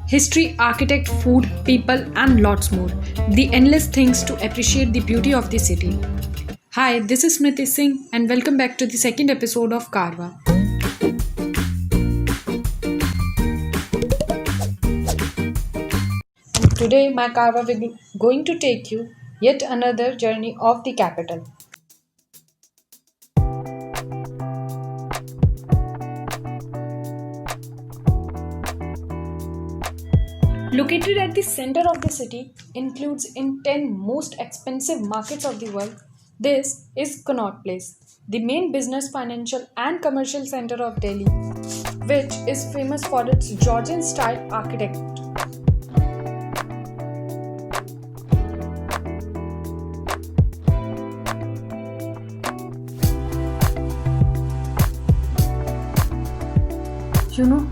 History, architect, food, people, and lots more. The endless things to appreciate the beauty of the city. Hi, this is Smriti Singh, and welcome back to the second episode of Karwa. And today, my Karwa will be going to take you yet another journey of the capital. Located at the center of the city, includes in 10 most expensive markets of the world, this is Connaught Place, the main business, financial and commercial center of Delhi, which is famous for its Georgian style architecture.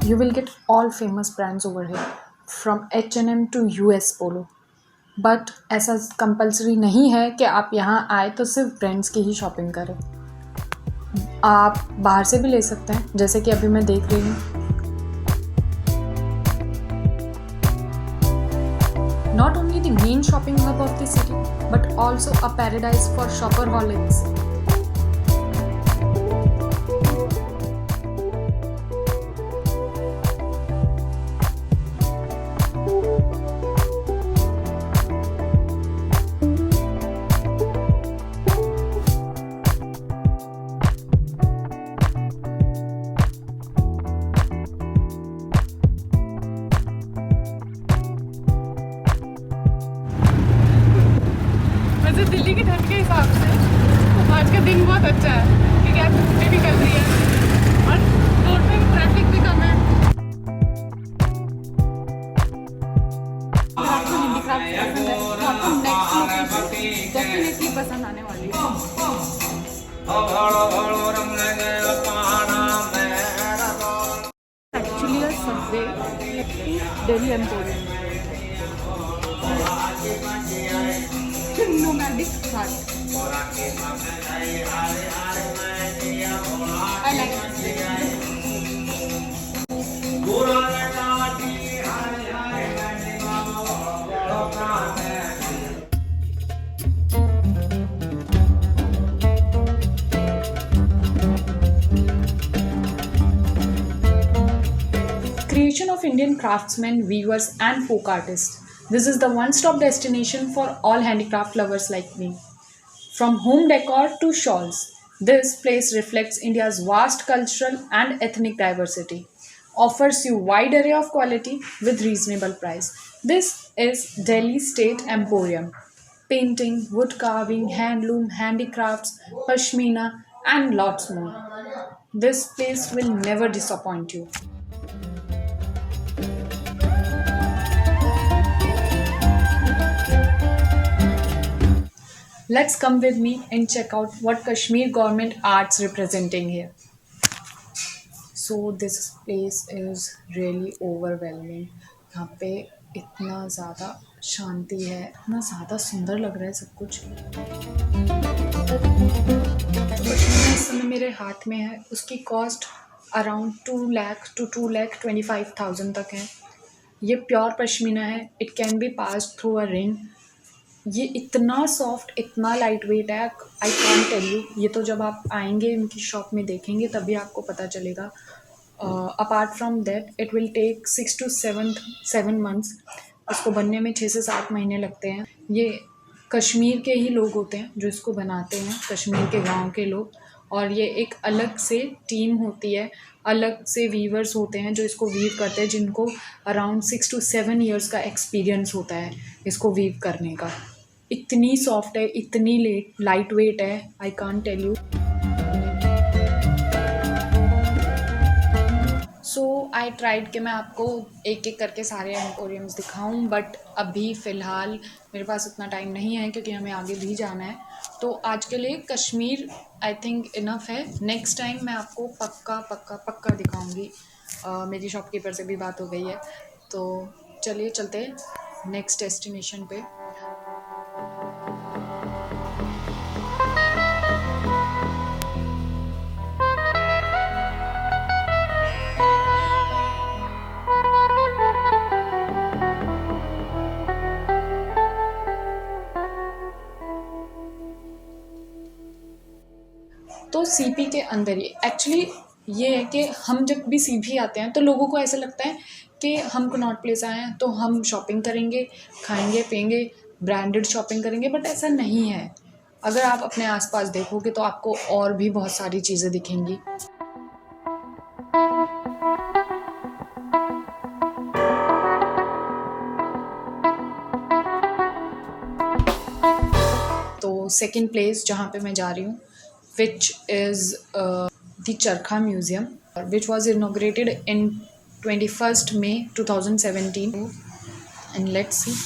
You will get all famous brands over here, from H&M to US Polo. But ऐसा compulsory नहीं है कि आप यहाँ आए तो सिर्फ brands की ही शॉपिंग करें. आप बाहर से भी ले सकते हैं, जैसे कि अभी मैं देख रही हूँ. Not only the main shopping hub of the city, but also a paradise for shopaholics. वैसे दिल्ली की ठंड के हिसाब से आज का दिन बहुत अच्छा है, क्योंकि आज धूप भी निकल रही है और रोड पे ट्रैफिक भी कम है. अगर आपको हैंडीक्राफ्ट पसंद है तो आपको नेक्स्ट लोकेशन डेफिनेटली पसंद आने वाली है. Actually a Subway Delhi emporium. Nomadic hut. I like it. Creation of Indian craftsmen, weavers, and folk artists. This is the one-stop destination for all handicraft lovers like me. From home decor to shawls, this place reflects India's vast cultural and ethnic diversity. Offers you wide array of quality with reasonable price. This is Delhi State Emporium. Painting, wood carving, handloom, handicrafts, pashmina, and lots more. This place will never disappoint you. Let's come with me and check out what Kashmir Government Arts representing here. So this place is really overwhelming. यहाँ पे इतना ज़्यादा शांति है, इतना ज़्यादा सुंदर लग रहा है सब कुछ. तो पश्मीना इस समय मेरे हाथ में है, उसकी कॉस्ट अराउंड 2 लाख to 2,25,000 तक है. ये प्योर पश्मीना है. It can be pass through a ring. ये इतना सॉफ्ट, इतना लाइट वेट है, आई कांट टेल यू. ये तो जब आप आएंगे इनकी शॉप में देखेंगे तभी आपको पता चलेगा. Apart from that it will take 6 to 7 months. इसको बनने में 6 से 7 महीने लगते हैं. ये कश्मीर के ही लोग होते हैं जो इसको बनाते हैं, कश्मीर के गांव के लोग. और ये एक अलग से टीम होती है, अलग से वीवर्स होते हैं जो इसको वीव करते हैं, जिनको अराउंड 6 to 7 years का एक्सपीरियंस होता है इसको वीव करने का. इतनी सॉफ्ट है, इतनी लाइट वेट है, I can't tell you. So I tried कि मैं आपको एक एक करके सारे एम्पोरियम्स दिखाऊं, बट अभी फ़िलहाल मेरे पास उतना टाइम नहीं है क्योंकि हमें आगे भी जाना है. तो आज के लिए कश्मीर आई थिंक इनफ है. नेक्स्ट टाइम मैं आपको पक्का पक्का पक्का दिखाऊंगी. मेरी शॉपकीपर से भी बात हो गई है. तो चलिए चलते हैं नेक्स्ट डेस्टिनेशन पे. तो सीपी के अंदर ही एक्चुअली ये है कि हम जब भी सीपी आते हैं तो लोगों को ऐसा लगता है कि हम कनॉट प्लेस आए हैं तो हम शॉपिंग करेंगे, खाएंगे पिएंगे, ब्रांडेड शॉपिंग करेंगे, बट ऐसा नहीं है। अगर आप अपने आसपास देखोगे तो आपको और भी बहुत सारी चीज़ें दिखेंगी। तो सेकंड प्लेस जहाँ पे मैं जा रही हूँ विच इज़ द चरखा museum which was inaugurated in 21 May 2017 and let's see